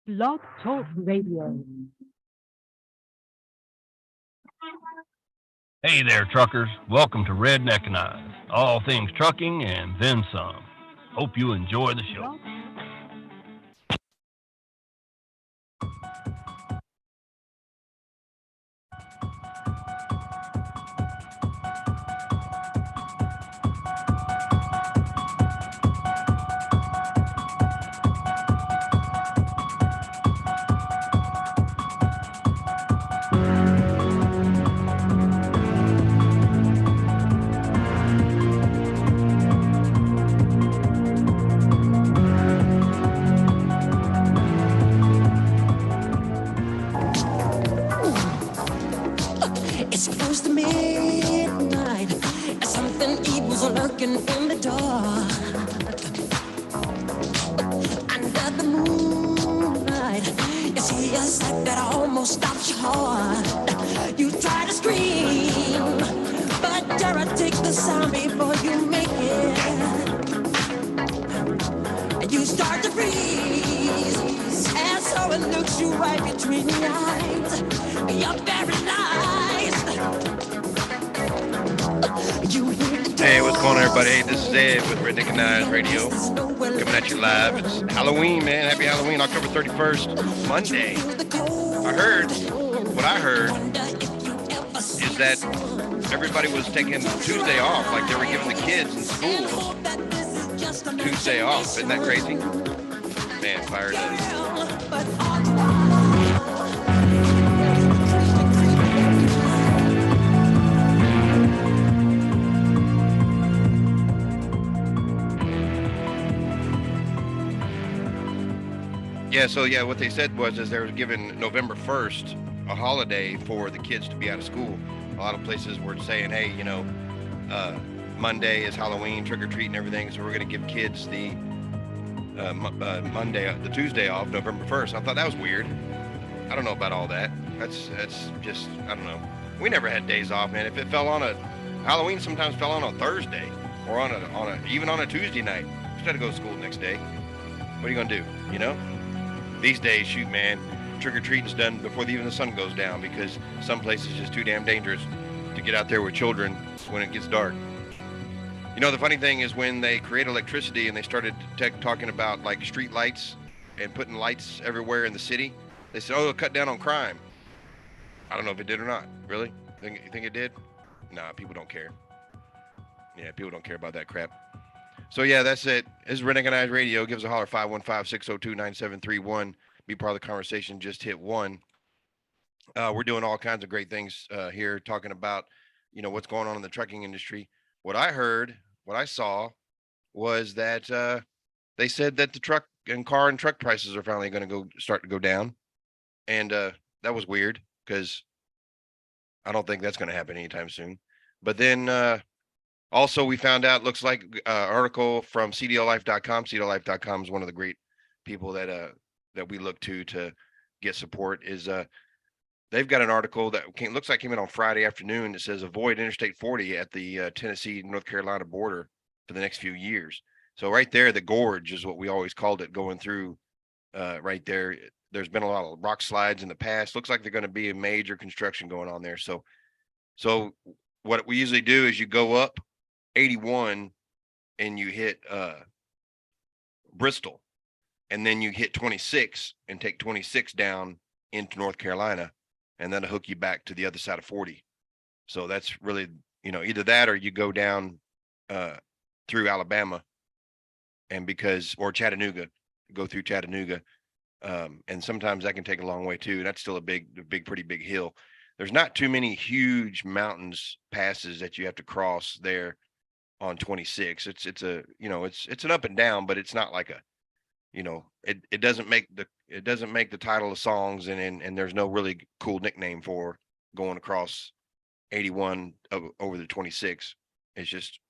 Blog Talk Radio. Hey there, truckers. Welcome to Redneckanize. All things trucking and then some. Hope you enjoy the show. It's close to midnight. Something evil's lurking in the dark. Under the moonlight, you see a sight that almost stops your heart. You try to scream, but terror takes the sound before you make it. You start to freeze, and so it looks you right between the eyes. You're paralyzed. Hey, what's going on, everybody? This is Ed with Redneckanize Radio, coming at you live. It's Halloween, man. Happy Halloween, October 31st, Monday. What I heard is that everybody was taking Tuesday off, like they were giving the kids in schools Tuesday off. Isn't that crazy? Man, fire day. Yeah, what they said was they were giving November 1st a holiday for the kids to be out of school. A lot of places were saying, hey, Monday is Halloween, trick-or-treat and everything, so we're going to give kids the Tuesday off, November 1st. I thought that was weird. I don't know about all that. That's just, I don't know. We never had days off, man. If it fell on Halloween sometimes fell on a Thursday or even on a Tuesday night. You had to go to school the next day. What are you going to do, These days, shoot, man, trick-or-treating's done before even the sun goes down because some places just too damn dangerous to get out there with children when it gets dark. The funny thing is when they create electricity and they started talking about like street lights and putting lights everywhere in the city, they said, oh, it'll cut down on crime. I don't know if it did or not. Really? You think it did? Nah, people don't care. Yeah, people don't care about that crap. So yeah, that's it. This is Redneckanize Radio. Give us a holler, 515-602-9731. Be part of the conversation. Just hit 1. We're doing all kinds of great things here, talking about, what's going on in the trucking industry. What I saw was that they said that the truck and car and truck prices are finally going to start to go down. And that was weird because I don't think that's going to happen anytime soon. But then also, we found out, looks like article from cdlife.com. cdlife.com is one of the great people that we look to get support. Is they've got an article that looks like came in on Friday afternoon that says avoid Interstate 40 at the Tennessee North Carolina border for the next few years. So right there, the gorge is what we always called it, going through right there. There's been a lot of rock slides in the past. Looks like they're going to be a major construction going on there. So what we usually do is you go up 81 and you hit Bristol, and then you hit 26 and take 26 down into North Carolina, and then it'll hook you back to the other side of 40. So that's really, either that or you go down through Alabama or Chattanooga, go through Chattanooga. And sometimes that can take a long way too. That's still a pretty big hill. There's not too many huge mountains passes that you have to cross there on 26. It's an up and down, but it's not like it doesn't make the title of songs, and there's no really cool nickname for going across 81 over the 26. It's just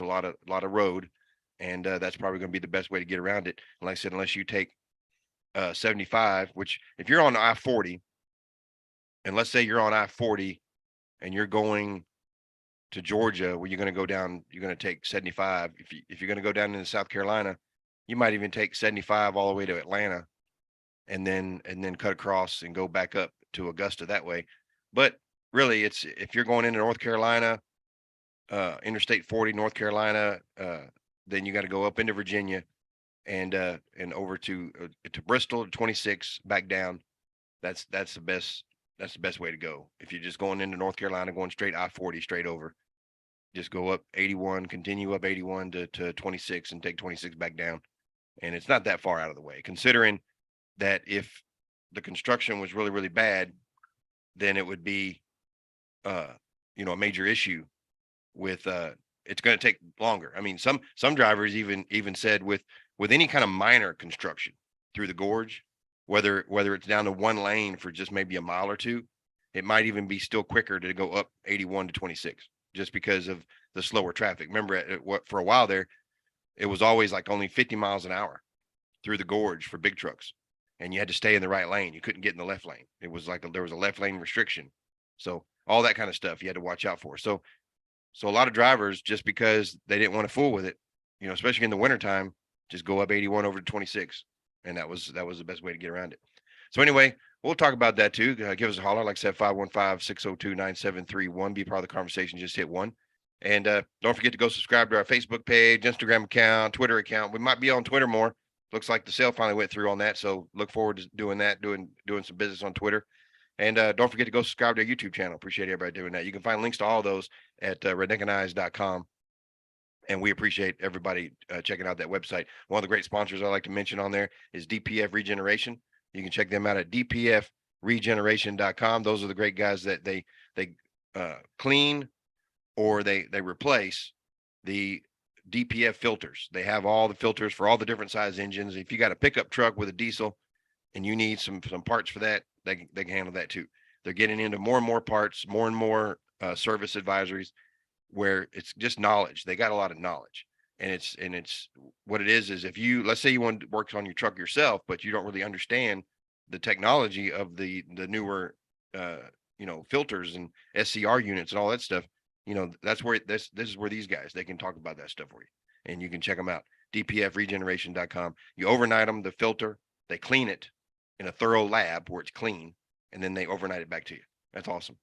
a lot of road, and that's probably going to be the best way to get around it. And like I said, unless you take 75, which if you're on I-40, and let's say you're on I-40 and you're going to Georgia, where you're going to go down, you're going to take 75. If you're going to go down into South Carolina, you might even take 75 all the way to Atlanta, and then cut across and go back up to Augusta that way. But really, it's if you're going into North Carolina, Interstate 40, North Carolina, then you got to go up into Virginia and over to Bristol to 26 back down. That's the best way to go. If you're just going into North Carolina, going straight I-40 straight over, just go up 81, continue up 81 to 26 and take 26 back down. And it's not that far out of the way, considering that if the construction was really, really bad, then it would be, a major issue with, it's going to take longer. I mean, some drivers even said with any kind of minor construction through the gorge, whether it's down to one lane for just maybe a mile or two, it might even be still quicker to go up 81 to 26 just because of the slower traffic. Remember, for a while there, it was always like only 50 miles an hour through the gorge for big trucks, and you had to stay in the right lane. You couldn't get in the left lane. It was like there was a left lane restriction. So all that kind of stuff you had to watch out for. So a lot of drivers, just because they didn't want to fool with it, especially in the wintertime, just go up 81 over to 26. And that was the best way to get around it. So anyway, we'll talk about that too. Give us a holler, like I said, 515-602-9731. Be part of the conversation. Just hit 1. And don't forget to go subscribe to our Facebook page, Instagram account, Twitter account. We might be on Twitter more. Looks like the sale finally went through on that. So look forward to doing that, doing some business on Twitter. And don't forget to go subscribe to our YouTube channel. Appreciate everybody doing that. You can find links to all those at redneckanize.com. And we appreciate everybody checking out that website. One of the great sponsors I like to mention on there is DPF Regeneration. You can check them out at dpfregeneration.com. Those are the great guys that they clean or they replace the DPF filters. They have all the filters for all the different size engines. If you got a pickup truck with a diesel and you need some parts for that, they can handle that too. They're getting into more and more parts, more and more service advisories, where it's just knowledge. They got a lot of knowledge, and it's what it is if you, let's say you want to work on your truck yourself, but you don't really understand the technology of the newer filters and SCR units and all that stuff, that's where this is where these guys, they can talk about that stuff for you, and you can check them out. dpfregeneration.com. You overnight them, the filter, they clean it in a thorough lab where it's clean, and then they overnight it back to you. That's awesome.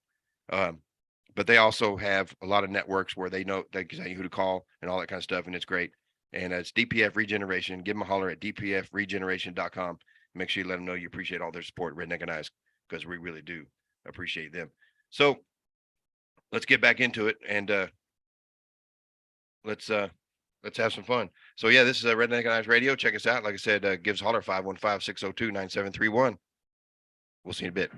But they also have a lot of networks where they can tell you who to call and all that kind of stuff, and it's great. And it's DPF Regeneration. Give them a holler at dpfregeneration.com. Make sure you let them know you appreciate all their support, Redneckanize, because we really do appreciate them. So let's get back into it, and let's have some fun. So yeah, this is Redneckanize Radio. Check us out. Like I said, give us a holler, 515-602-9731. We'll see you in a bit.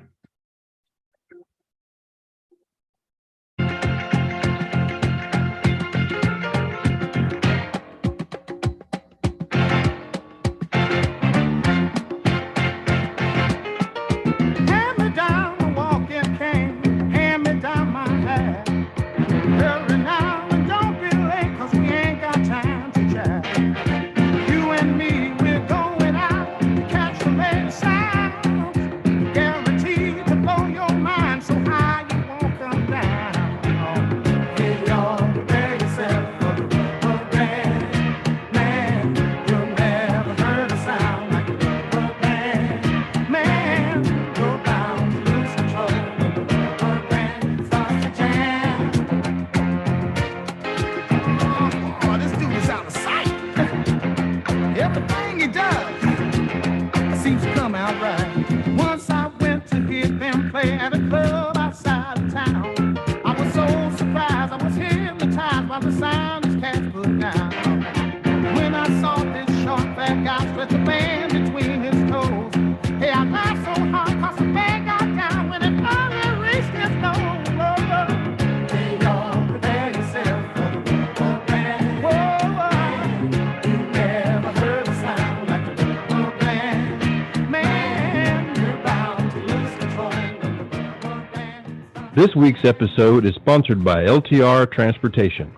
This week's episode is sponsored by LTR Transportation.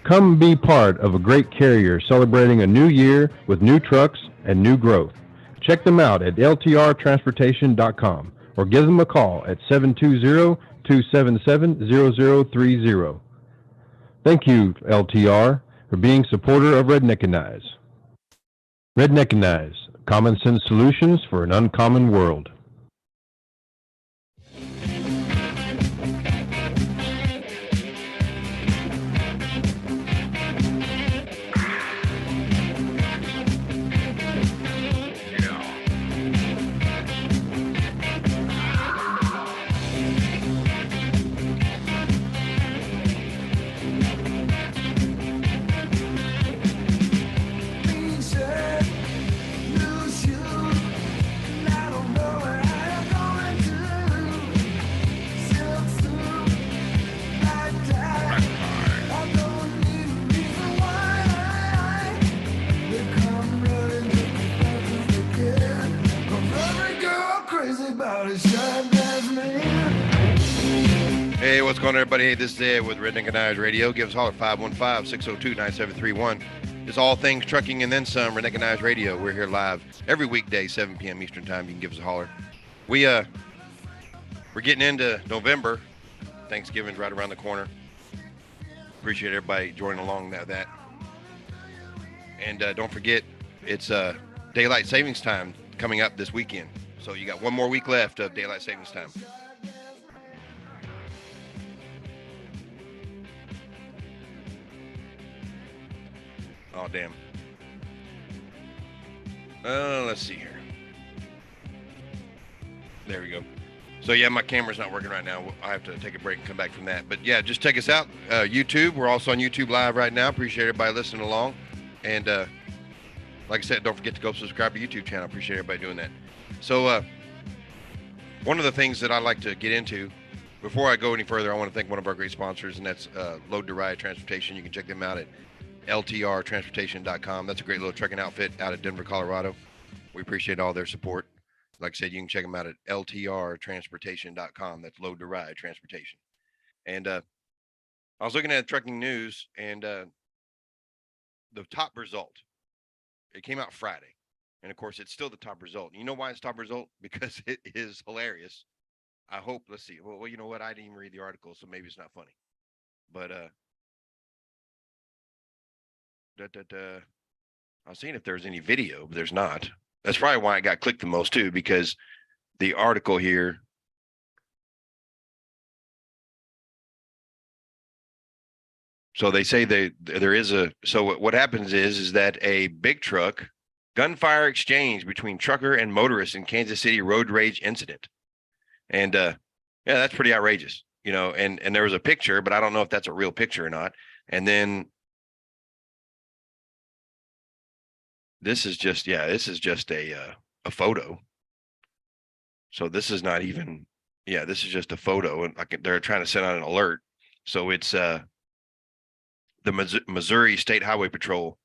Come be part of a great carrier celebrating a new year with new trucks and new growth. Check them out at ltrtransportation.com or give them a call at 720-277-0030. Thank you, LTR, for being supporter of Redneckanize. Redneckanize, Common sense solutions for an uncommon world. Hey, what's going on, everybody? Hey, this is Ed with Redneckanize Radio. Give us a holler at 515-602-9731. It's all things trucking and then some. Redneckanize Radio. We're here live every weekday, 7 p.m. Eastern time. You can give us a holler. We're getting into November. Thanksgiving's right around the corner. Appreciate everybody joining along that. And don't forget, it's daylight savings time coming up this weekend. So you got one more week left of daylight savings time. Oh, damn. Let's see here. There we go. So, yeah, my camera's not working right now. I have to take a break and come back from that. But, yeah, just check us out. YouTube. We're also on YouTube Live right now. Appreciate everybody listening along. And, like I said, don't forget to go subscribe to the YouTube channel. Appreciate everybody doing that. So, one of the things that I like to get into, before I go any further, I want to thank one of our great sponsors, and that's Load to Ride Transportation. You can check them out at ltrtransportation.com. That's a great little trucking outfit out of Denver, Colorado. We appreciate all their support. Like I said, you can check them out at ltrtransportation.com. That's Load to Ride Transportation. And I was looking at trucking news, and the top result, it came out Friday. And of course, it's still the top result. You know why it's top result? Because it is hilarious. I hope, let's see. Well, you know what? I didn't even read the article, so maybe it's not funny. But I was seeing if there's any video, but there's not. That's probably why I got clicked the most too, because the article here. So they say there is so what happens is that a big truck gunfire exchange between trucker and motorist in Kansas City road rage incident. And yeah, that's pretty outrageous, you know, and there was a picture, but I don't know if that's a real picture or not. And then this is just a photo. So this is not even, this is just a photo, and they're trying to send out an alert. So it's the Missouri State Highway Patrol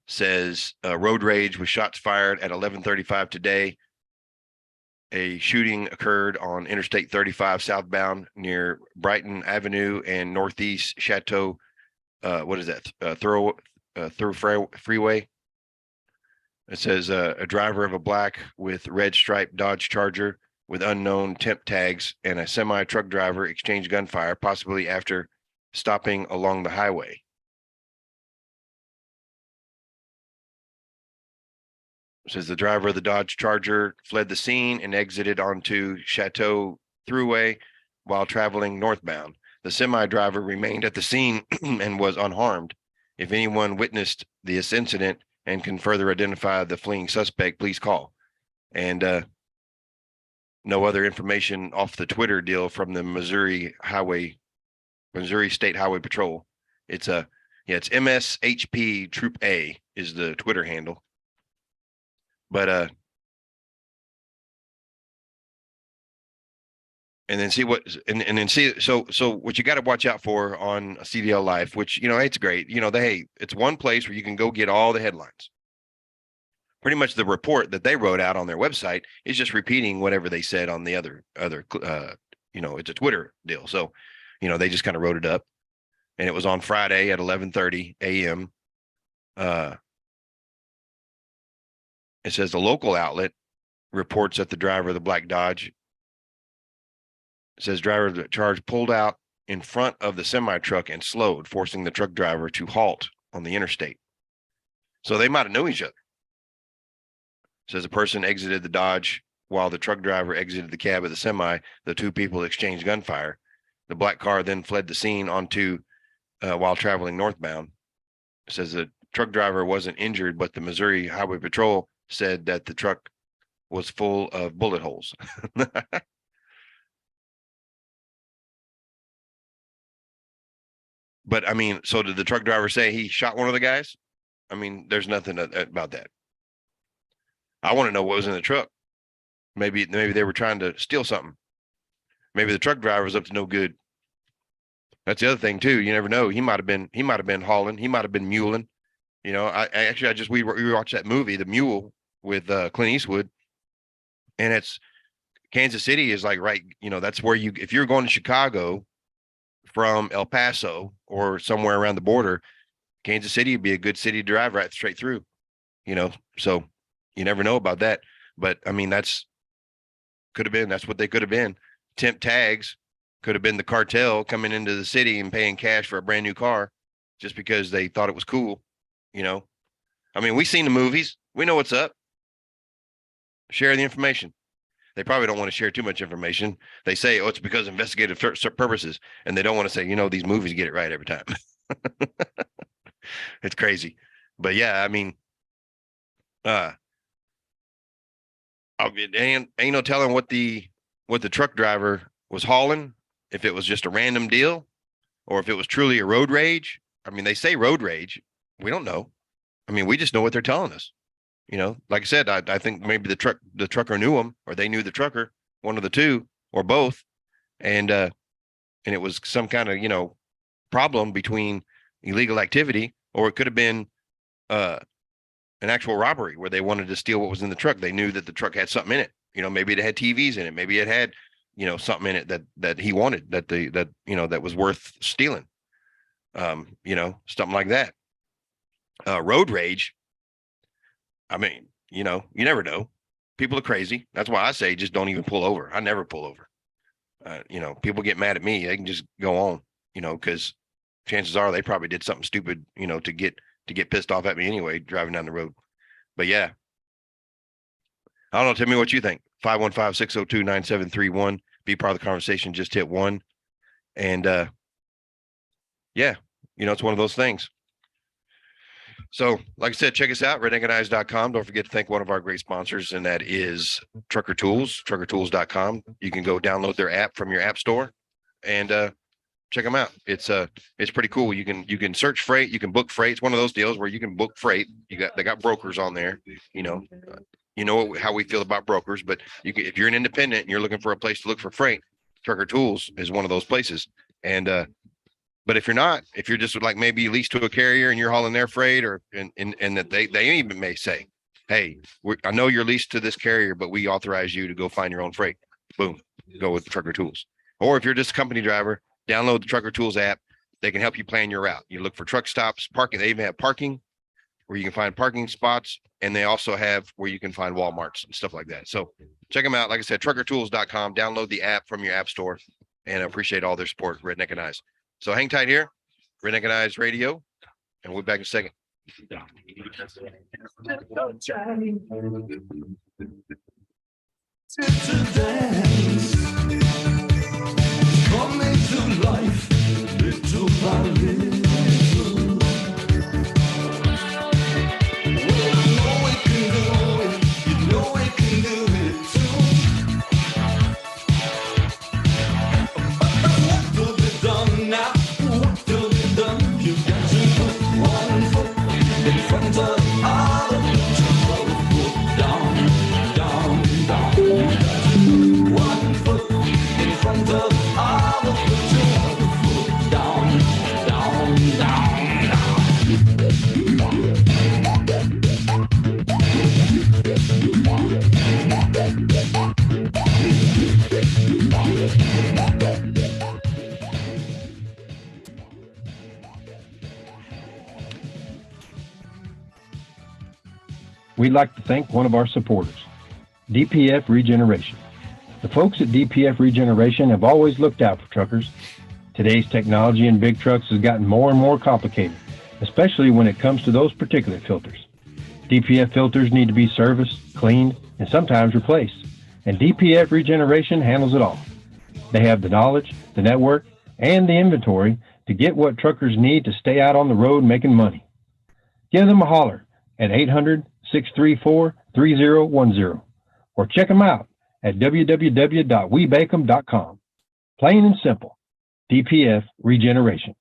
says road rage with shots fired at 11:35 today. A shooting occurred on Interstate 35 southbound near Brighton Avenue and Northeast Chateau. What is that? Through freeway. It says a driver of a black with red striped Dodge Charger with unknown temp tags and a semi truck driver exchanged gunfire, possibly after stopping along the highway. It says the driver of the Dodge Charger fled the scene and exited onto Chateau Thruway while traveling northbound. The semi driver remained at the scene and was unharmed. If anyone witnessed this incident and can further identify the fleeing suspect, please call. And no other information off the Twitter deal from the Missouri State Highway Patrol. It's it's MSHP Troop A is the Twitter handle. But and then see what so what you got to watch out for on CDL Life, which, you know, it's great. You know, it's one place where you can go get all the headlines. Pretty much the report that they wrote out on their website is just repeating whatever they said on the other you know, it's a Twitter deal. So, you know, they just kind of wrote it up, and it was on Friday at 11:30 a.m. It says the local outlet reports that the driver of the black Dodge, it says driver of the charge pulled out in front of the semi truck and slowed, forcing the truck driver to halt on the interstate. So they might have known each other. Says a person exited the Dodge while the truck driver exited the cab of the semi. The two people exchanged gunfire. The black car then fled the scene while traveling northbound. It says the truck driver wasn't injured, but the Missouri Highway Patrol said that the truck was full of bullet holes. But I mean, so did the truck driver say he shot one of the guys? I mean, there's nothing about that. I want to know what was in the truck. Maybe they were trying to steal something. Maybe the truck driver was up to no good. That's the other thing too. You never know. He might have been hauling. He might have been muling. You know, we watched that movie, The Mule, with Clint Eastwood, and it's Kansas City is like right. You know, that's where if you're going to Chicago from El Paso or somewhere around the border, Kansas City would be a good city to drive right straight through. You know, so you never know about that. But I mean, that's what they could have been. Temp tags could have been the cartel coming into the city and paying cash for a brand new car just because they thought it was cool. You know, I mean, we've seen the movies. We know what's up. Share the information. They probably don't want to share too much information. They say, oh, it's because of investigative purposes. And they don't want to say, you know, these movies get it right every time. It's crazy. But yeah, I mean, ain't no telling what the truck driver was hauling, if it was just a random deal or if it was truly a road rage. I mean, they say road rage. We don't know. I mean, we just know what they're telling us. You know, like I said, I think maybe the trucker knew him, or they knew the trucker, one of the two or both. And it was some kind of, you know, problem between illegal activity, or it could have been an actual robbery where they wanted to steal what was in the truck. They knew that the truck had something in it. You know, maybe it had TVs in it. Maybe it had, you know, something in it that he wanted, that was worth stealing. You know, something like that. Road rage. I mean, you know, you never know. People are crazy. That's why I say just don't even pull over. I never pull over. You know, people get mad at me. They can just go on, you know, because chances are they probably did something stupid, you know, to get pissed off at me anyway, driving down the road. But yeah, I don't know. Tell me what you think. 515-602-9731. Be part of the conversation. Just hit 1. And yeah, you know, it's one of those things. So, like I said, check us out, redneckanize.com. Don't forget to thank one of our great sponsors, and that is Trucker Tools, truckertools.com. You can go download their app from your app store and check them out. It's pretty cool. You can search freight, you can book freight. It's one of those deals where you can book freight. They got brokers on there, you know. You know how we feel about brokers, but if you're an independent and you're looking for a place to look for freight, Trucker Tools is one of those places. And but if you're not, if you're just like maybe you lease to a carrier and you're hauling their freight, or and that they even may say, hey, I know you're leased to this carrier, but we authorize you to go find your own freight. Boom, go with the Trucker Tools. Or if you're just a company driver, download the Trucker Tools app. They can help you plan your route. You look for truck stops, parking. They even have parking where you can find parking spots, and they also have where you can find Walmarts and stuff like that. So check them out. Like I said, truckertools.com. Download the app from your app store, and I appreciate all their support. Redneckanize. So hang tight here, Redneckanize Radio, and we'll be back in a second. Coming to life, little by little. Well, I know we can do it, you know we can do it too. But what will be done now? What will be done? You got to put one foot in front of the other, put your other foot down, down, down. One foot in front of the other, put your other foot down, down, down, down. We'd like to thank one of our supporters, DPF Regeneration. The folks at DPF Regeneration have always looked out for truckers. Today's technology in big trucks has gotten more and more complicated, especially when it comes to those particulate filters. DPF filters need to be serviced, cleaned, and sometimes replaced, and DPF Regeneration handles it all. They have the knowledge, the network, and the inventory to get what truckers need to stay out on the road making money. Give them a holler at 800-634-3010 or check them out at www.webakeem.com. Plain and simple, DPF Regeneration.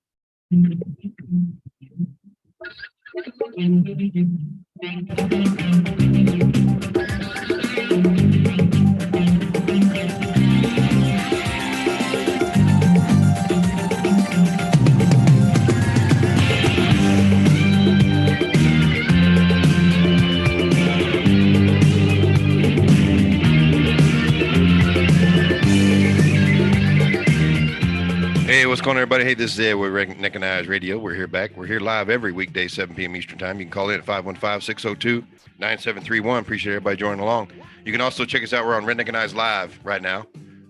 Hey, what's going on, everybody? Hey, this is Ed with Redneckanize Radio. We're here back. We're here live every weekday, 7 p.m. Eastern Time. You can call in at 515-602-9731. Appreciate everybody joining along. You can also check us out. We're on Redneckanize Live right now.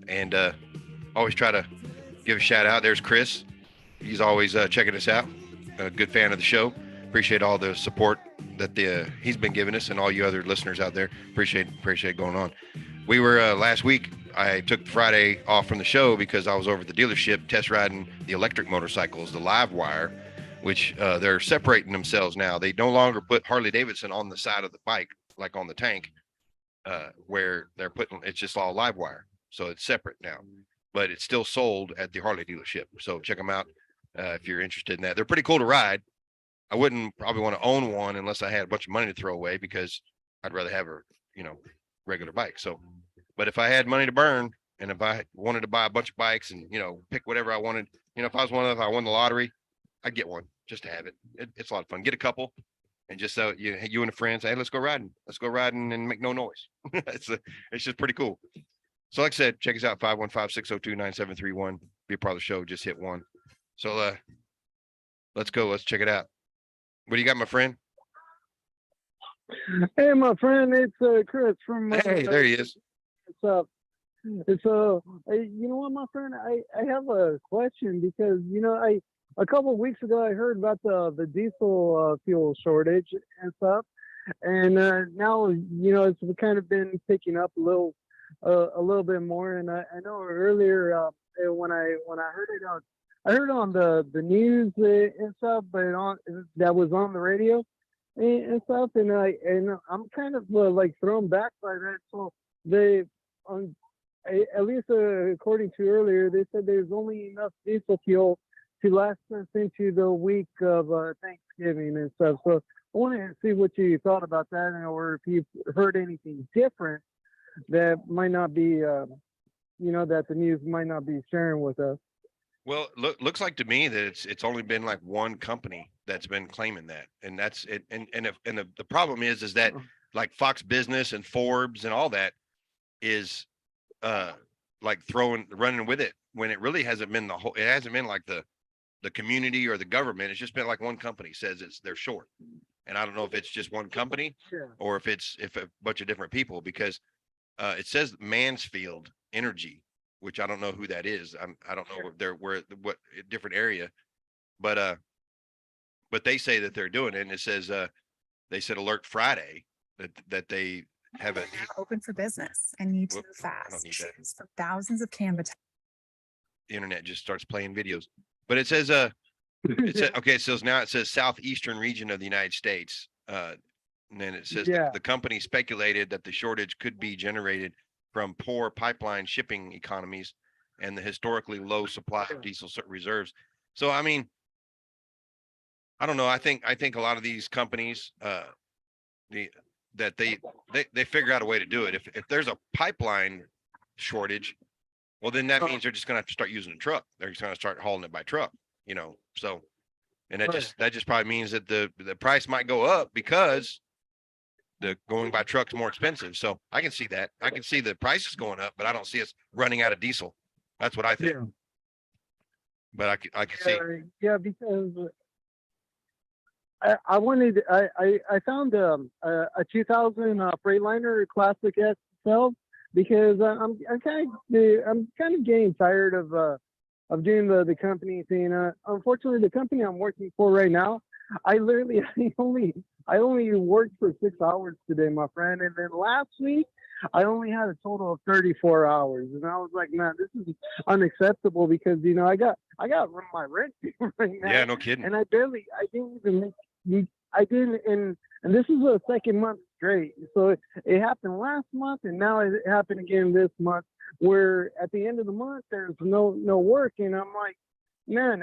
And always try to give a shout out. There's Chris. He's always checking us out. A good fan of the show. Appreciate all the support that he's been giving us and all you other listeners out there. Appreciate going on. We were last week. I took Friday off from the show because I was over at the dealership test riding the electric motorcycles, the live wire, which they're separating themselves now. They no longer put Harley Davidson on the side of the bike, like on the tank, where they're putting, it's just all live wire. So it's separate now, but it's still sold at the Harley dealership. So check them out if you're interested in that. They're pretty cool to ride. I wouldn't probably want to own one unless I had a bunch of money to throw away because I'd rather have a, regular bike. So, but if I had money to burn and if I wanted to buy a bunch of bikes and, pick whatever I wanted, if I won the lottery, I'd get one just to have it. It's a lot of fun. Get a couple and just so you and a friend say, hey, let's go riding and make no noise. It's just pretty cool. So like I said, check us out, 515-602-9731. Be a part of the show. Just hit one. So let's go. Let's check it out. What do you got, my friend? Hey, my friend, it's Chris from. Hey, there he is. It's you know what, my friend, I have a question because a couple of weeks ago I heard about the diesel fuel shortage and stuff, and now it's kind of been picking up a little bit more, and I know earlier when I heard it on the news and stuff, but that was on the radio and stuff, and I'm kind of like thrown back by that. So they, at least according to earlier, they said there's only enough diesel fuel to last us into the week of Thanksgiving and stuff. So I wanted to see what you thought about that, or if you've heard anything different that might not be, that the news might not be sharing with us. Well, looks like to me that it's only been like one company that's been claiming that, and that's it. And the problem is that like Fox Business and Forbes and all that is like running with it when it really hasn't been it hasn't been like the community or the government. It's just been like one company says they're short, and I don't know if it's just one company or if a bunch of different people, because it says Mansfield Energy, which I don't know who that is. I don't know if they're what different area, but they say that they're doing it, and it says they said Alert Friday that they have open for business and need to move fast. Choose from thousands of Canva. The internet just starts playing videos, but it says okay. So now it says southeastern region of the United States, and then it says the company speculated that the shortage could be generated from poor pipeline shipping economies and the historically low supply of diesel reserves. So I mean, I don't know. I think a lot of these companies, they figure out a way to do it. If there's a pipeline shortage, well, then that means they're just gonna have to start using a truck. They're just gonna start hauling it by truck, So, and that just probably means that the price might go up because the going by truck's more expensive. So I can see that. I can see the prices going up, but I don't see us running out of diesel. That's what I think. Yeah. But I can see. Yeah, because I found a 2000 Freightliner Classic SL because I'm kind of getting tired of doing the company thing. Unfortunately, the company I'm working for right now, I only I only worked for 6 hours today, my friend, and then last week I only had a total of 34 hours, and I was like, man, this is unacceptable because I got my rent due right now, Yeah, no kidding. and I didn't even I didn't, and this is the second month straight. So it happened last month, and now it happened again this month. Where at the end of the month there's no work, and I'm like, man,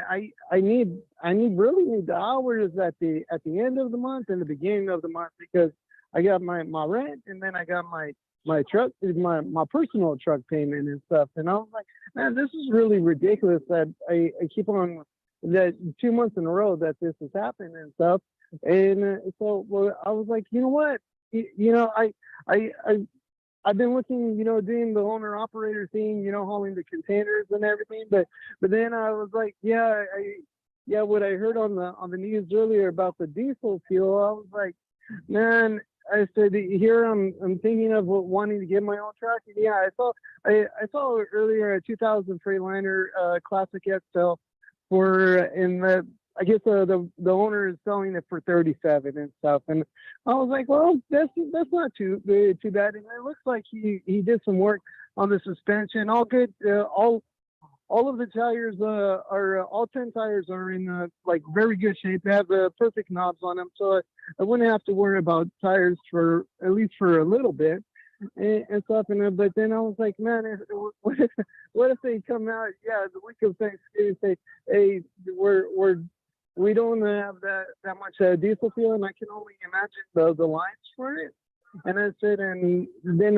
really need the hours at the end of the month and the beginning of the month because I got my rent, and then I got my truck, my personal truck payment and stuff. And I was like, man, this is really ridiculous that I keep on that 2 months in a row that this has happened and stuff. And so well, I was like, you know what, I I've been looking, doing the owner operator thing, hauling the containers and everything. But then I was like, yeah, what I heard on the news earlier about the diesel fuel, I was like, man, I said here I'm thinking of wanting to get my own truck. And yeah, I saw earlier a 2000 Freightliner Classic XL I guess the owner is selling it for 37 and stuff, and I was like, well, that's not too bad, and it looks like he did some work on the suspension, all good, all of the tires are all 10 tires are in like very good shape. They have the perfect knobs on them, so I wouldn't have to worry about tires for at least for a little bit and stuff. But then I was like, man, what if they come out, the week of Thanksgiving, say, hey, we don't have that much diesel fuel, and I can only imagine the lines for it. And I said, and then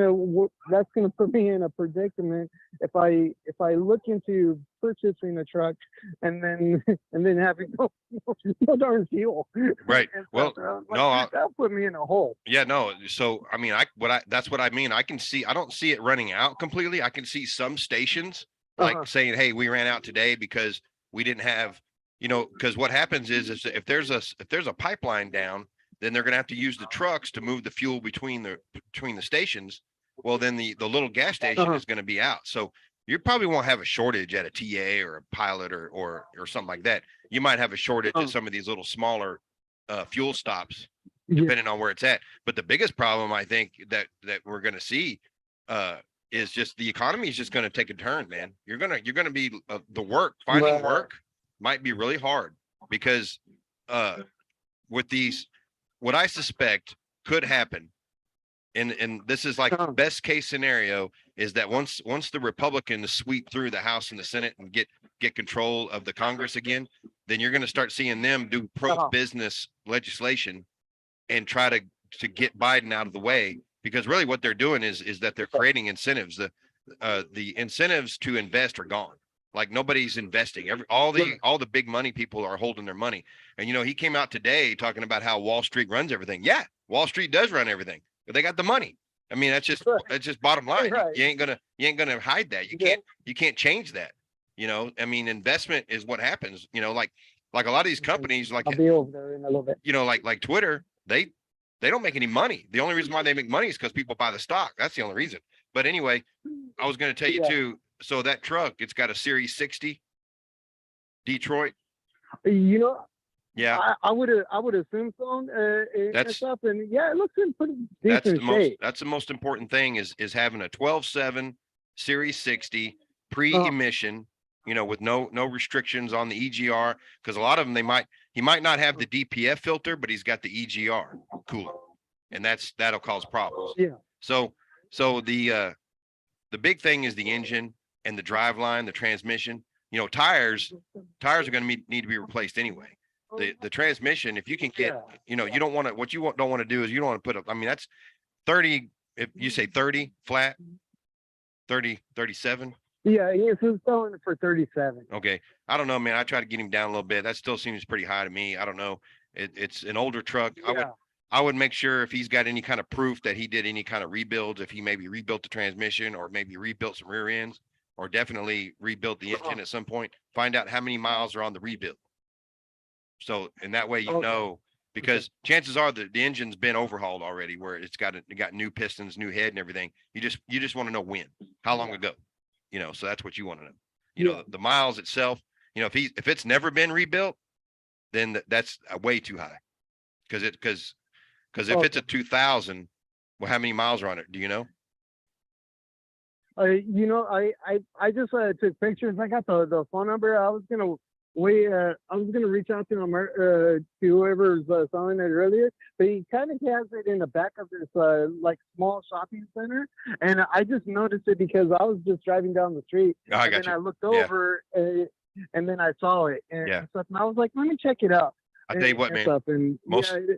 that's going to put me in a predicament if I look into purchasing a truck and then having no darn fuel. Right. Well, no, that'll put me in a hole. Yeah, no. So, I mean, that's what I mean. I don't see it running out completely. I can see some stations like saying, hey, we ran out today because we didn't have, because what happens is if there's a pipeline down, then they're going to have to use the trucks to move the fuel between the stations. Well, then the little gas station is going to be out. So you probably won't have a shortage at a TA or a Pilot or something like that. You might have a shortage at some of these little smaller fuel stops, depending on where it's at. But the biggest problem I think that we're going to see is just the economy is just going to take a turn, man. You're going to be finding work might be really hard because with these, what I suspect could happen, and this is like the best case scenario, is that once the Republicans sweep through the House and the Senate and get control of the Congress again, then you're going to start seeing them do pro-business legislation and try to get Biden out of the way, because really what they're doing is that they're creating incentives. The incentives to invest are gone. Like nobody's investing. All the big money people are holding their money. And he came out today talking about how Wall Street runs everything. Yeah, Wall Street does run everything, but they got the money. I mean, that's just bottom line. Right. You ain't gonna hide that. You can't change that. I mean, investment is what happens. Like a lot of these companies, like I'll be over there in a little bit. Like Twitter, they don't make any money. The only reason why they make money is because people buy the stock. That's the only reason. But anyway, I was going to tell you too. So that truck, it's got a Series 60 Detroit. Yeah, I would assume so. That's stuff, and yeah, it looks in pretty decent shape. That's the most important thing is having a 12.7 Series 60 pre-emission, with no restrictions on the EGR, because a lot of them he might not have the DPF filter, but he's got the EGR cooler, and that'll cause problems. Yeah. So the big thing is the engine and the driveline, the transmission. Tires are going to need to be replaced anyway. The transmission, if you can get, you don't want to. What you don't want to do is you don't want to put up. I mean, that's 30. If you say 30 flat, 30, 37. Yeah, he's selling it for 37. Okay, I don't know, man. I try to get him down a little bit. That still seems pretty high to me. I don't know. It's an older truck. Yeah. I would make sure if he's got any kind of proof that he did any kind of rebuilds, if he maybe rebuilt the transmission or maybe rebuilt some rear ends, or definitely rebuilt the engine at some point. Find out how many miles are on the rebuild. So, and that way because chances are that the engine's been overhauled already, where it got new pistons, new head, and everything. You just want to know when, how long ago, So that's what you want to know. The miles itself. If it's never been rebuilt, then that's way too high, because Because if it's a 2000, well, how many miles are on it? Do you know? You know, I just took pictures. I got the phone number. I was gonna wait. I was gonna reach out to him to whoever's selling it earlier, but he kind of has it in the back of this like small shopping center, and I just noticed it because I was just driving down the street, Oh, I and got then you. I looked Yeah. over, and then I saw it and, Yeah. and stuff, and I was like, let me check it out. I tell you what, and man, stuff, and most- yeah,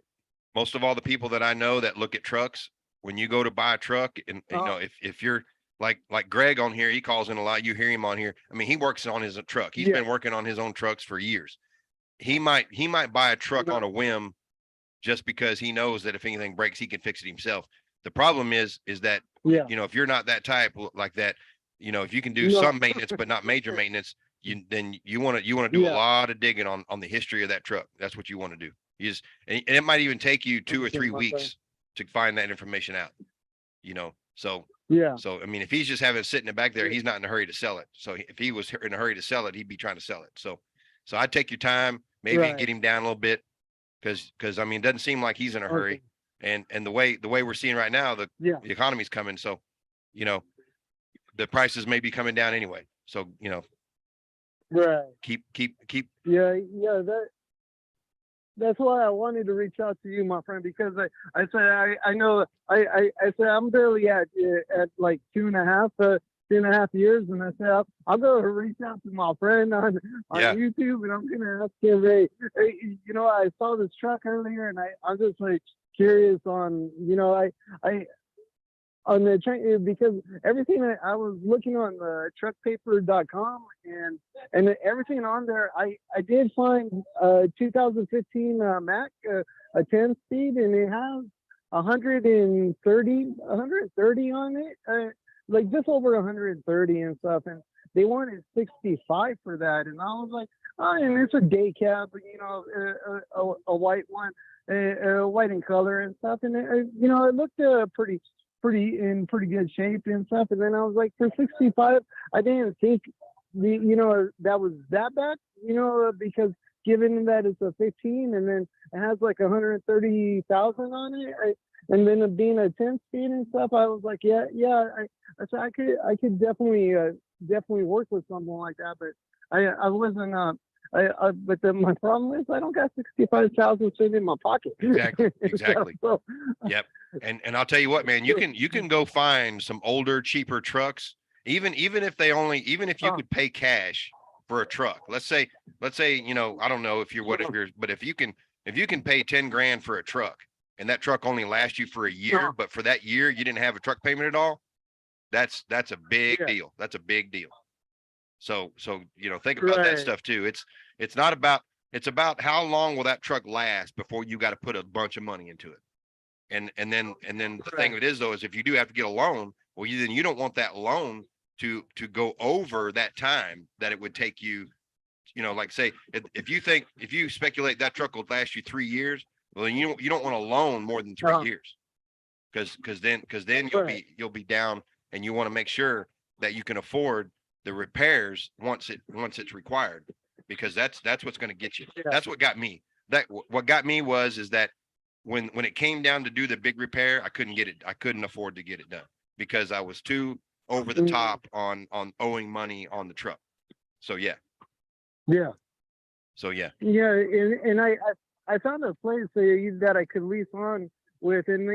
most of all the people that I know that look at trucks, when you go to buy a truck, and you know, if you're like Greg on here, he calls in a lot. You hear him on here. I mean, he works on his truck. He's Yeah. been working on his own trucks for years. He might buy a truck on a whim just because he knows that if anything breaks, he can fix it himself. The problem is that, yeah, you know, if you're not that type like that, you know, if you can do No. some maintenance, but not major maintenance, then you want to do a Yeah. lot of digging on the history of that truck. That's what you want to do. You just, and it might even take you 2 or 3 weeks to find that information out, you know? So yeah, I mean, if he's just having it sitting back there, he's not in a hurry to sell it. So if he was in a hurry to sell it, he'd be trying to sell it. So I'd take your time, maybe Right. get him down a little bit, because I mean, it doesn't seem like he's in a hurry. And the way we're seeing right now, the economy's coming. So, you know, the prices may be coming down anyway. So, you know, right. keep. Yeah, that's why I wanted to reach out to you, my friend, because I said I know I said I'm barely at like 2.5 years, and I said I'll go reach out to my friend on Yeah. YouTube, and I'm gonna ask him, hey, you know, I saw this truck earlier, and I'm just like curious on, you know, I on the train, because everything I was looking on the truckpaper.com, and everything on there, I did find 2015 Mac, a 10-speed, and it has 130 on it, like just over 130 and stuff, and they wanted 65 for that, and I was like, oh, and it's a day cab, you know, a white one, white in color and stuff, and you know, it looked pretty good shape and stuff. And then I was like, for 65, I didn't think you know, that was that bad, you know, because given that it's a 15 and then it has like 130,000 on it, and then it being a 10-speed and stuff, I was like, I said I could definitely work with something like that, but I wasn't but then my problem is I don't got 65,000 sitting in my pocket. Exactly. So, Yep. And I'll tell you what, man, you can go find some older, cheaper trucks, even if you could pay cash for a truck. Let's say, you know, I don't know if you're, but if you can pay 10 grand for a truck, and that truck only lasts you for a year, but for that year you didn't have a truck payment at all, that's a big deal. That's a big deal. So, you know, think about that stuff too. It's about how long will that truck last before you got to put a bunch of money into it. And then the thing of it is, though, is if you do have to get a loan, well, then you don't want that loan to go over that time that it would take you, you know, like say, if you speculate that truck will last you 3 years, well, then you don't want a loan more than 3 years. Because then you'll be down, and you want to make sure that you can afford the repairs once it's required, because that's what's going to get you. That's what got me. What got me is that when it came down to do the big repair, I couldn't afford to get it done because I was too over the top on owing money on the truck. So yeah. So yeah. And I found a place that I could lease on with, and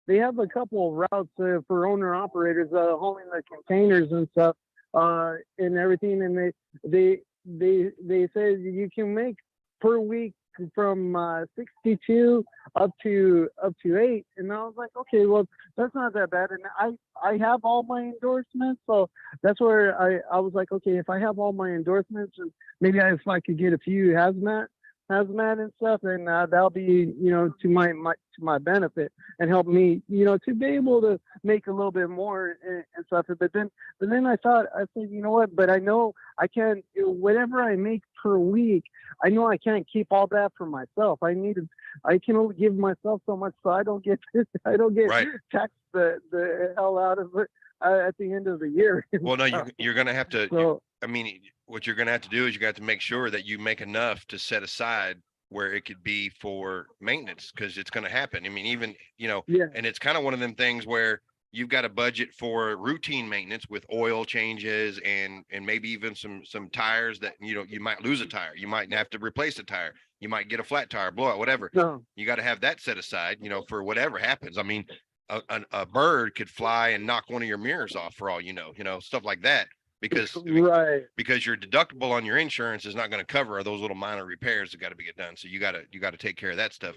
they have a couple of routes for owner operators hauling the containers and stuff and everything, and they said you can make per week from 62 up to 8, and I was like, okay, well, that's not that bad, and I have all my endorsements, so that's where I was like, okay, if I have all my endorsements, and maybe if I could get a few hazmat and stuff, and that'll be, you know, to my benefit and help me, you know, to be able to make a little bit more and stuff. But then I said, you know what? But I know I can't. Whatever I make per week, I know I can't keep all that for myself. I can only give myself so much, so I don't get taxed the hell out of it at the end of the year. Well, no, you're gonna have to. So, I mean, what you're going to have to do is you're going to have to make sure that you make enough to set aside where it could be for maintenance, because it's going to happen. I mean, even, Yeah. and it's kind of one of them things where you've got a budget for routine maintenance with oil changes and maybe even some tires that, you might lose a tire. You might have to replace a tire. You might get a flat tire, blowout, whatever. No. You got to have that set aside, for whatever happens. I mean, a bird could fly and knock one of your mirrors off for all stuff like that, because Right. because your deductible on your insurance is not going to cover those little minor repairs that got to be done. So you got to take care of that stuff.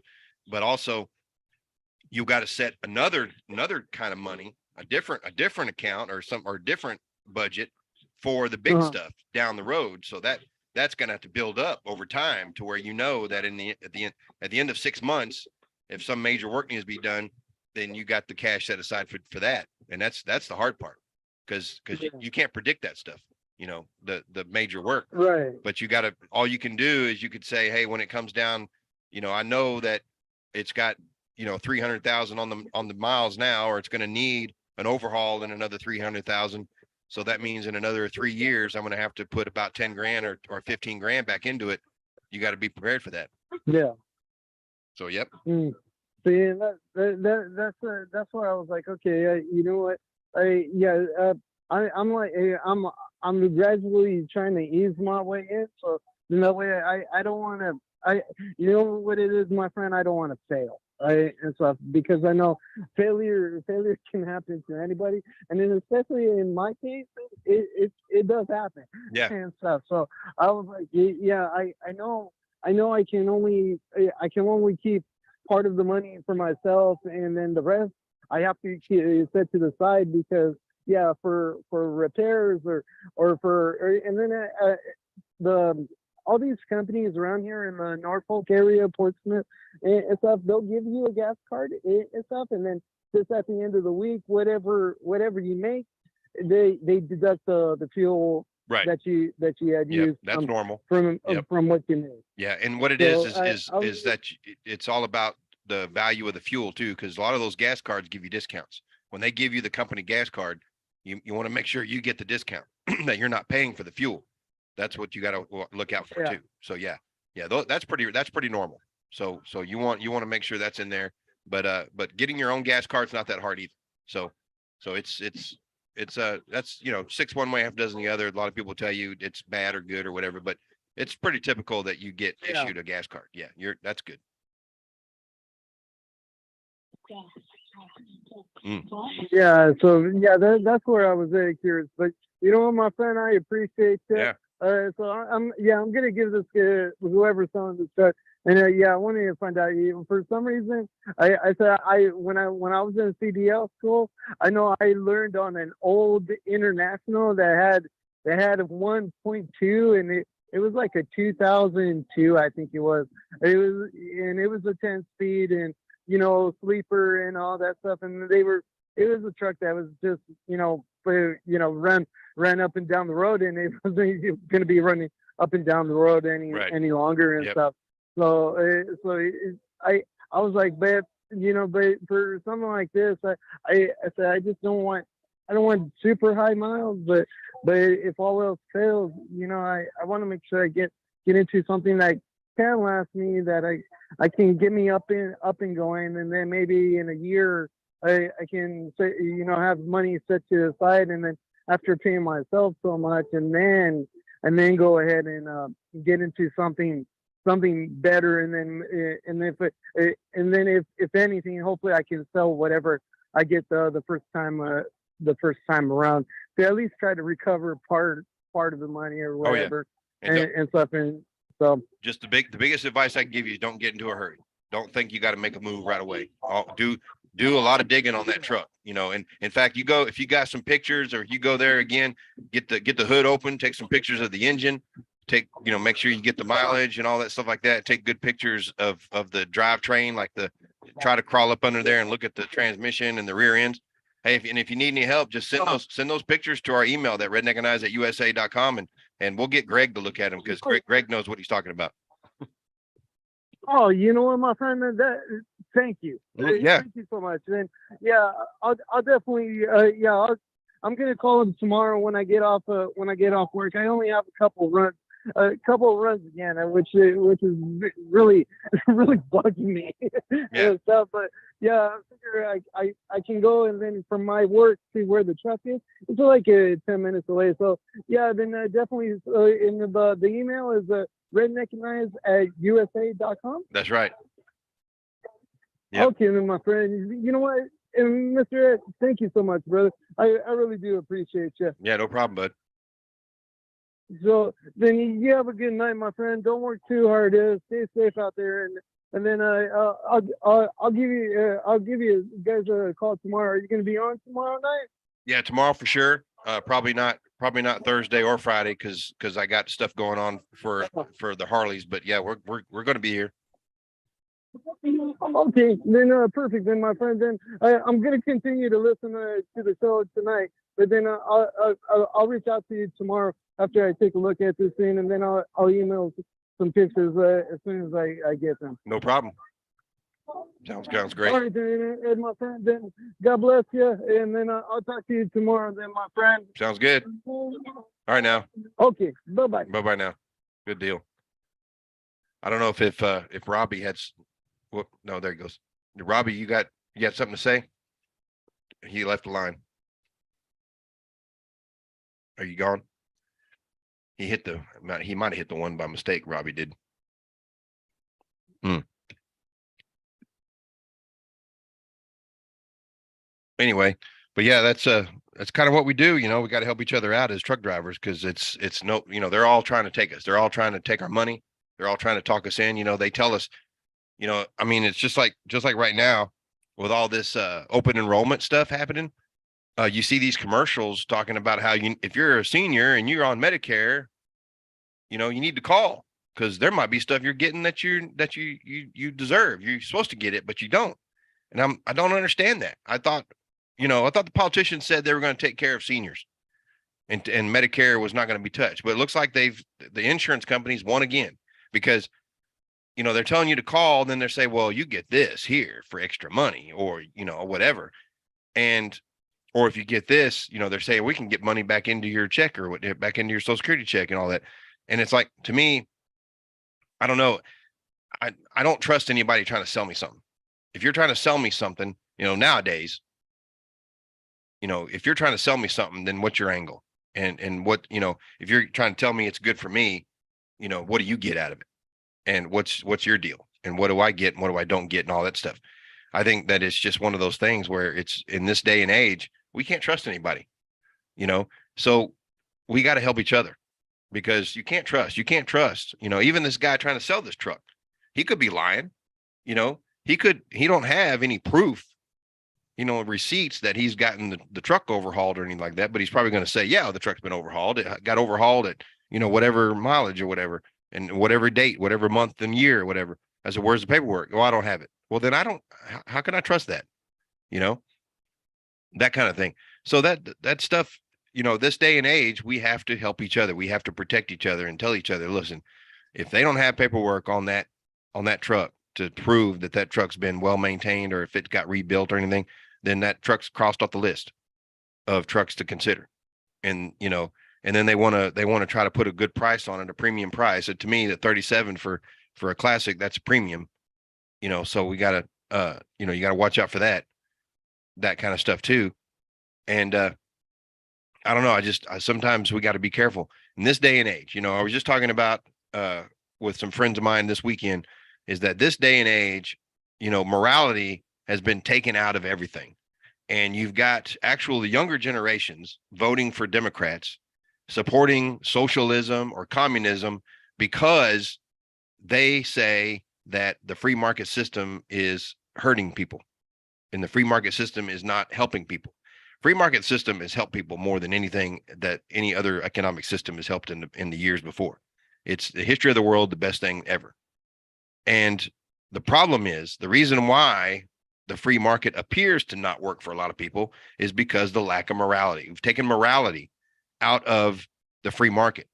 But also, you got to set another kind of money, a different account or different budget for the big stuff down the road. So that's going to have to build up over time to where that at the end of 6 months, if some major work needs to be done, then you got the cash set aside for that. And that's the hard part, because you can't predict that stuff, the major work. Right. But all you can do is you could say, hey, when it comes down, I know that it's got 300,000 on the miles now, or it's going to need an overhaul in another 300,000. So that means in another 3 years, I'm going to have to put about 10 grand or 15 grand back into it. You got to be prepared for that. Yeah. So, yep. See, that's where I was like, okay, you know what? I'm gradually trying to ease my way in, so that way I don't want to. You know what it is, my friend? I don't want to fail. And stuff, because I know failure can happen to anybody, and then especially in my case, it does happen. Yeah. And stuff. So I was like, yeah, I know I can only keep part of the money for myself, and then the rest I have to set to the side, because for repairs and then all these companies around here in the Norfolk area, Portsmouth and stuff, they'll give you a gas card and stuff, and then just at the end of the week, whatever you make, they deduct the fuel right that you had used. That's normal from what you made. Yeah, and what it is that it's all about the value of the fuel too, because a lot of those gas cards give you discounts. When they give you the company gas card, you want to make sure you get the discount that you're not paying for the fuel. That's what you got to look out for too. So that's pretty normal. So you want to make sure that's in there, but getting your own gas card's not that hard either. So it's that's 6 one way, half dozen the other. A lot of people tell you it's bad or good or whatever, but it's pretty typical that you get issued a gas card. Yeah, that's good. Yeah, so that's where I was very curious. But you know what, my friend, I appreciate that. Yeah. So I'm gonna give this whoever's selling this truck, and I wanted to find out. For some reason, I said when I was in CDL school, I know I learned on an old International that had 1.2, and it was like a 2002, I think it was. It was a 10-speed, and sleeper and all that stuff, and it was a truck that was just ran up and down the road, and it wasn't going to be running up and down the road any longer and stuff. So I was like, but for something like this, I said I just don't want super high miles, but if all else fails, I want to make sure I get into something that can last me, that I can get me up and going, and then maybe in a year I can say, have money set to the side, and then after paying myself so much, and then go ahead and get into something better, and then if anything, hopefully I can sell whatever I get the first time around, to at least try to recover part of the money or whatever. And stuff. And so just the biggest advice I can give you is don't get into a hurry. Don't think you got to make a move right away. Do a lot of digging on that truck, and in fact, if you got some pictures, or you go there again, get the hood open, take some pictures of the engine, make sure you get the mileage and all that stuff like that. Take good pictures of the drivetrain, try to crawl up under there and look at the transmission and the rear ends. Hey, if you need any help, just send those pictures to our email, that redneckanize@usa.com, and we'll get Greg to look at them, because Greg knows what he's talking about. Oh, you know what, my friend? Thank you. Yeah. Thank you so much. And I'll definitely I'm gonna call him tomorrow when I get off work. I only have a couple a couple of runs again, which is really really bugging me Yeah. and stuff. But yeah, I figure I can go, and then from my work to where the truck is, it's like 10 minutes away. So yeah, then definitely in the email is Redneckanize at USA.com. That's right. Yep. Okay, then my friend, you know what? And Mr. Ed, thank you so much, brother. I really do appreciate you. Yeah, no problem, bud. So then you have a good night, my friend. Don't work too hard. Stay safe out there, and then I'll give you guys a call tomorrow. Are you going to be on tomorrow night? Yeah, tomorrow for sure. Probably not Thursday or Friday because I got stuff going on for the Harleys. But yeah, we're going to be here. Okay, then perfect. Then my friend, then I'm going to continue to listen to the show tonight. But then I'll reach out to you tomorrow after I take a look at this thing, and then I'll email some pictures as soon as I get them. No problem. Sounds great. All right, then, Ed, my friend. Then God bless you, and then I'll talk to you tomorrow. Then, my friend. Sounds good. All right now. Okay. Bye-bye. Bye now. Good deal. I don't know if Robbie had. Well, no, there he goes. Robbie, you got something to say? He left the line. Are you gone? He might have hit the one by mistake. Robbie did. Anyway, but yeah, that's kind of what we do. We got to help each other out as truck drivers because it's no, they're all trying to take us. They're all trying to take our money. They're all trying to talk us in. They tell us, I mean, it's just like right now with all this open enrollment stuff happening. You see these commercials talking about how if you're a senior and you're on Medicare, you need to call because there might be stuff you're getting that you deserve. You're supposed to get it, but you don't. And I don't understand that. I thought the politicians said they were going to take care of seniors and Medicare was not going to be touched, but it looks like the insurance companies won again because, they're telling you to call, then they say, well, you get this here for extra money or, whatever. Or if you get this, they're saying we can get money back into your check or back into your Social Security check and all that. And it's like, to me, I don't know. I don't trust anybody trying to sell me something. If you're trying to sell me something, nowadays, if you're trying to sell me something, then what's your angle? And what, if you're trying to tell me it's good for me, what do you get out of it? And what's your deal? And what do I get and what do I don't get and all that stuff? I think that it's just one of those things where it's in this day and age, we can't trust anybody, so we got to help each other because you can't trust, even this guy trying to sell this truck, he could be lying, he don't have any proof, receipts that he's gotten the truck overhauled or anything like that, but he's probably going to say, yeah, the truck's been overhauled. It got overhauled at, whatever mileage or whatever, and whatever date, whatever month and year, or whatever. I said, where's the paperwork? Oh, I don't have it. Well, then how can I trust that? That kind of thing. So that stuff, this day and age, we have to help each other. We have to protect each other and tell each other, listen, if they don't have paperwork on that truck to prove that truck's been well maintained, or if it got rebuilt or anything, then that truck's crossed off the list of trucks to consider. And, and then they want to try to put a good price on it, a premium price. So to me, the 37 for a classic, that's a premium, so we gotta, you gotta watch out for that kind of stuff too. And, I don't know. Sometimes we got to be careful in this day and age. I was just talking about, with some friends of mine this weekend, is that this day and age, morality has been taken out of everything. And you've got the younger generations voting for Democrats, supporting socialism or communism because they say that the free market system is hurting people and the free market system is not helping people. Free market system has helped people more than anything that any other economic system has helped in the years before. It's the history of the world, the best thing ever. And the problem is, the reason why the free market appears to not work for a lot of people is because the lack of morality. We've taken morality out of the free market.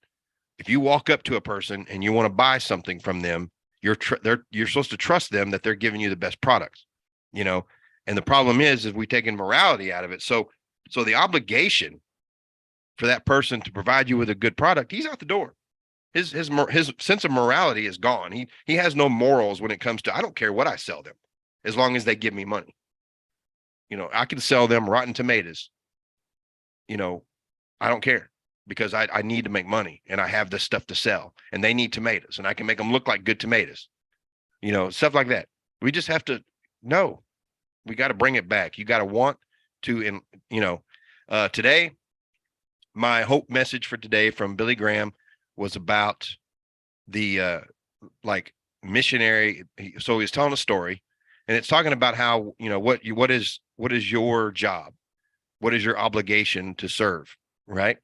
If you walk up to a person and you want to buy something from them, you're supposed to trust them that they're giving you the best products, and the problem is we've taken morality out of it. So the obligation for that person to provide you with a good product, he's out the door. His sense of morality is gone. He has no morals when it comes to, I don't care what I sell them, as long as they give me money. You know, I can sell them rotten tomatoes. You know, I don't care, because I need to make money, and I have this stuff to sell, and they need tomatoes, and I can make them look like good tomatoes. You know, stuff like that. We just have to know. We got to bring it back. You got to want to, and you know, today, my hope message for today from Billy Graham was about the like missionary. So he was telling a story, and it's talking about how, you know, what is your job? What is your obligation to serve? Right.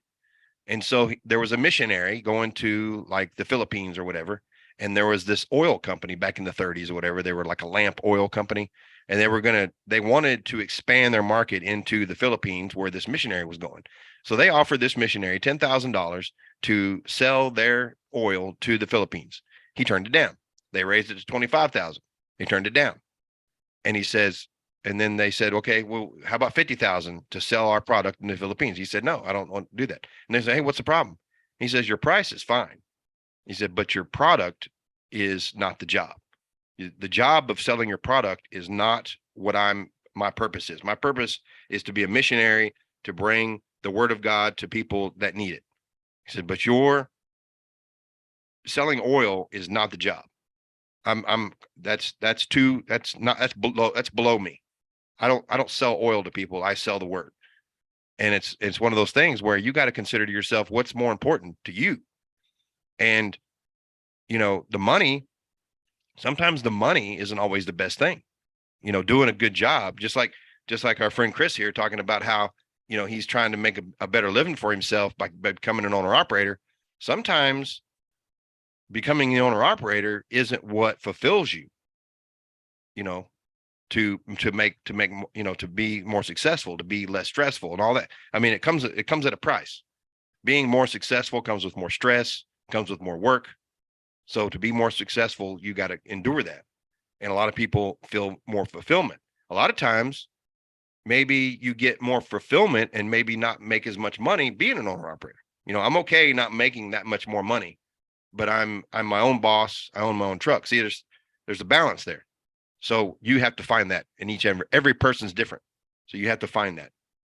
And so there was a missionary going to like the Philippines or whatever. And there was this oil company back in the 30s or whatever. They were like a lamp oil company. And they wanted to expand their market into the Philippines where this missionary was going. So they offered this missionary $10,000 to sell their oil to the Philippines. He turned it down. They raised it to 25,000. He turned it down. And he says, and then they said, okay, well, how about 50,000 to sell our product in the Philippines? He said, no, I don't want to do that. And they say, hey, what's the problem? He says, your price is fine. He said, but your product is not the job. The job of selling your product is not what my purpose is. My purpose is to be a missionary, to bring the word of God to people that need it. He said, but your selling oil is not the job. That's below me. I don't sell oil to people. I sell the word. And it's one of those things where you got to consider to yourself, what's more important to you? And, you know, sometimes the money isn't always the best thing. You know, doing a good job, just like our friend Chris here talking about how, you know, he's trying to make a better living for himself by becoming an owner operator. Sometimes becoming the owner operator isn't what fulfills you, you know, to make, you know, to be more successful, to be less stressful and all that. I mean, it comes at a price. Being more successful comes with more stress, comes with more work. So to be more successful, you got to endure that. And a lot of people feel more fulfillment. A lot of times, maybe you get more fulfillment and maybe not make as much money being an owner operator. You know, I'm okay not making that much more money, but I'm my own boss. I own my own truck. See, there's a balance there. So you have to find that in every person's different. So you have to find that.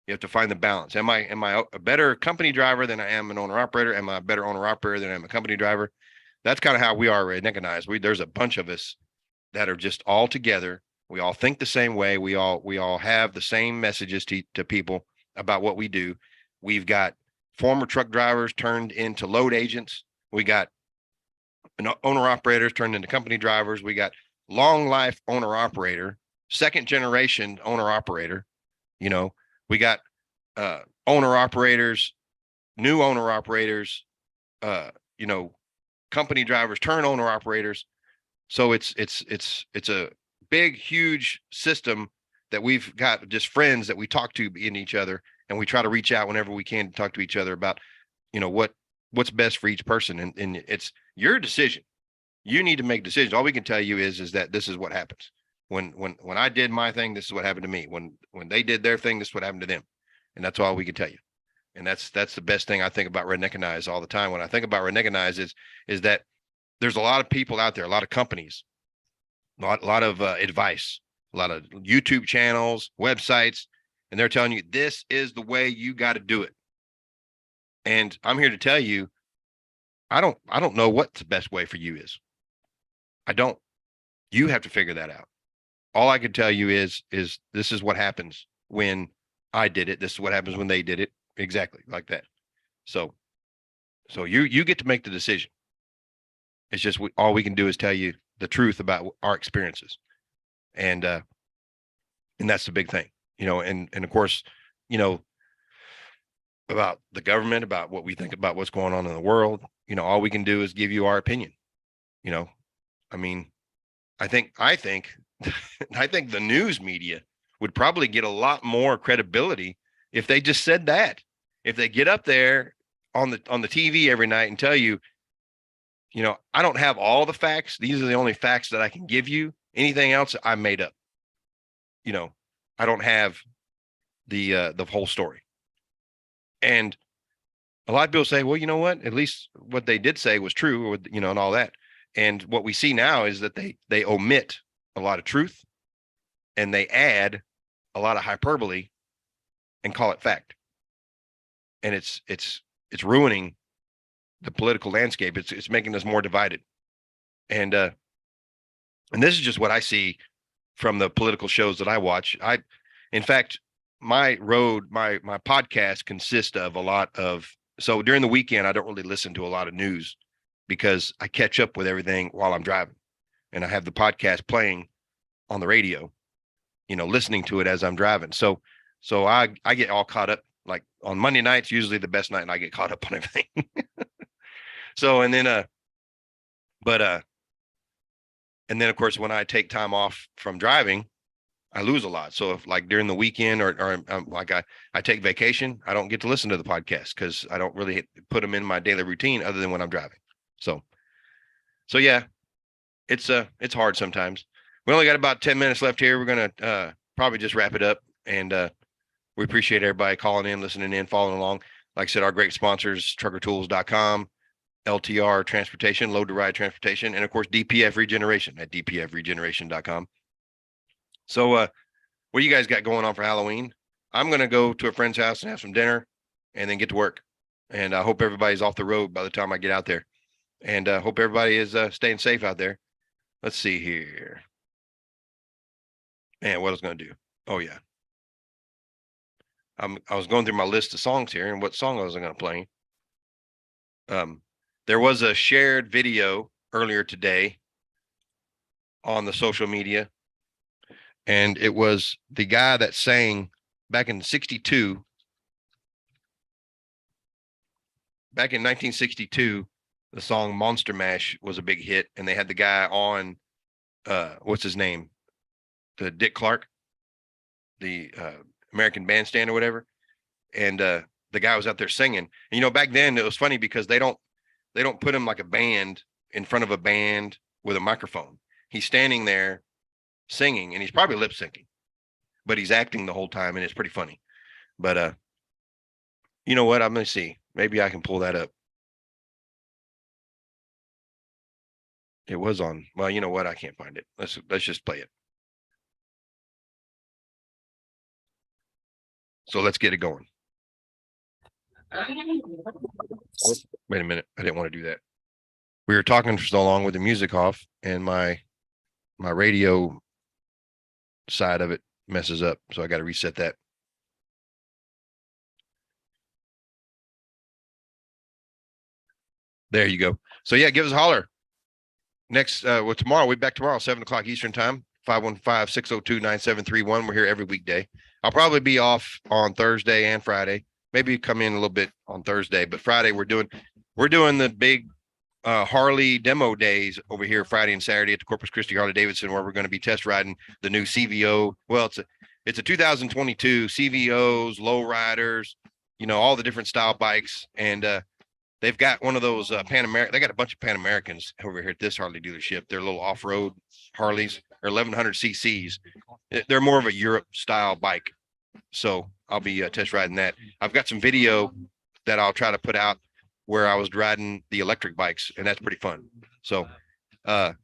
You have to find the balance. Am I a better company driver than I am an owner operator? Am I a better owner operator than I'm a company driver? That's kind of how we are at Redneckanize. There's a bunch of us that are just all together. We all think the same way. We all have the same messages to people about what we do. We've got former truck drivers turned into load agents. We got owner operators turned into company drivers. We got long life owner operator, second generation owner operator. You know, we got owner operators, new owner operators, you know, company drivers turn owner operators. So it's a big, huge system that we've got, just friends that we talk to in each other, and we try to reach out whenever we can to talk to each other about, you know, what's best for each person. And it's your decision. You need to make decisions. All we can tell you is that this is what happens. When I did my thing, this is what happened to me. When they did their thing, this is what happened to them. And that's all we can tell you. And that's the best thing I think about Redneckanize all the time. When I think about Redneckanize is that there's a lot of people out there, a lot of companies, a lot of advice, a lot of YouTube channels, websites, and they're telling you this is the way you got to do it. And I'm here to tell you, I don't know what the best way for you is. I don't. You have to figure that out. All I can tell you is this is what happens when I did it. This is what happens when they did it. Exactly like that. So you get to make the decision. It's just all we can do is tell you the truth about our experiences, and that's the big thing, you know. And of course, you know, about the government, about what we think about what's going on in the world. You know, all we can do is give you our opinion. You know, I mean, I think I think the news media would probably get a lot more credibility if they just said that. If they get up there on the TV every night and tell you, you know, I don't have all the facts. These are the only facts that I can give you. Anything else I made up. You know, I don't have the whole story. And a lot of people say, well, you know what? At least what they did say was true, or, you know, and all that. And what we see now is that they omit a lot of truth and they add a lot of hyperbole and call it fact. And it's ruining the political landscape. It's making us more divided. And this is just what I see from the political shows that I watch. In fact, my podcast consists of a lot of, so during the weekend, I don't really listen to a lot of news because I catch up with everything while I'm driving, and I have the podcast playing on the radio, you know, listening to it as I'm driving. So I get all caught up. Like on Monday nights, usually the best night, and I get caught up on everything. So, and then of course, when I take time off from driving, I lose a lot. So if like during the weekend or like I take vacation, I don't get to listen to the podcast because I don't really put them in my daily routine other than when I'm driving. So yeah, it's hard sometimes. We only got about 10 minutes left here. We're going to probably just wrap it up, and we appreciate everybody calling in, listening in, following along. Like I said, our great sponsors, truckertools.com, LTR Transportation, Load to Ride Transportation, and of course, DPF Regeneration at dpfregeneration.com. So what do you guys got going on for Halloween? I'm going to go to a friend's house and have some dinner and then get to work. And I hope everybody's off the road by the time I get out there. And hope everybody is staying safe out there. Let's see here. Man, what I was going to do. Oh, yeah. I was going through my list of songs here and what song I was going to play. There was a shared video earlier today on the social media. And it was the guy that sang back in 1962, the song Monster Mash was a big hit. And they had the guy on, what's his name? The Dick Clark, the American Bandstand or whatever. And the guy was out there singing. And, you know, back then it was funny because they don't put him like a band in front of a band with a microphone. He's standing there singing, and he's probably lip syncing, but he's acting the whole time, and it's pretty funny. But you know what? I'm gonna see. Maybe I can pull that up. It was on. Well, you know what? I can't find it. Let's just play it. So let's get it going. Wait a minute. I didn't want to do that. We were talking for so long with the music off, and my radio side of it messes up. So I got to reset that. There you go. So yeah, give us a holler. Next, tomorrow, we'll be back tomorrow, 7:00 Eastern time, 515-602-9731. We're here every weekday. I'll probably be off on Thursday and Friday. Maybe come in a little bit on Thursday, but Friday we're doing the big Harley demo days over here Friday and Saturday at the Corpus Christi Harley Davidson, where we're going to be test riding the new CVO. Well, it's a 2022 CVOs, lowriders, you know, all the different style bikes. And they've got one of those Pan American. They got a bunch of Pan Americans over here at this Harley dealership. They're little off-road Harleys. They're 1100 cc's. They're more of a Europe style bike. So I'll be test riding that. I've got some video that I'll try to put out where I was riding the electric bikes, and that's pretty fun. So check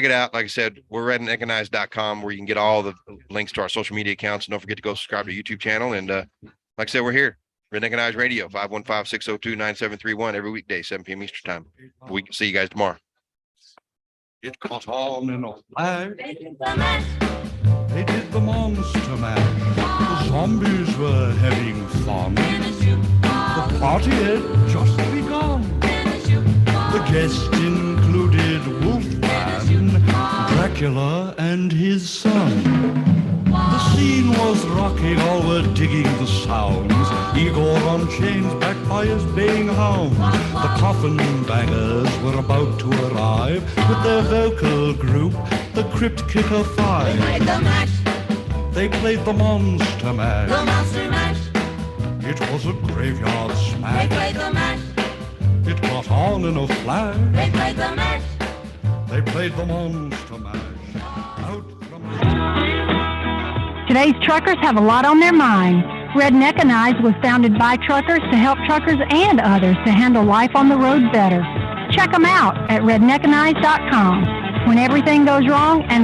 it out. Like I said, we're redneckanize.com, where you can get all the links to our social media accounts. And don't forget to go subscribe to the YouTube channel. And like I said, we're here. Redneckanize Radio, 515-602-9731 every weekday, 7 p.m. Eastern time. We can see you guys tomorrow. It caught on in a flash. They did the monster mash. The zombies were having fun. The party had just begun. The guests included Wolfman, Dracula, and his son. The scene was rocking, all were digging the sounds. Igor on chains, backed by his baying hounds. The coffin bangers were about to arrive with their vocal group, the Crypt Kicker Five. They played the mash. They played the monster mash. The monster mash. It was a graveyard They smash. played the mash. It got on in a flash. They played the mash. They played the monster mash. Out from Today's truckers have a lot on their mind. Redneckanize was founded by truckers to help truckers and others to handle life on the road better. Check them out at redneckanize.com. When everything goes wrong and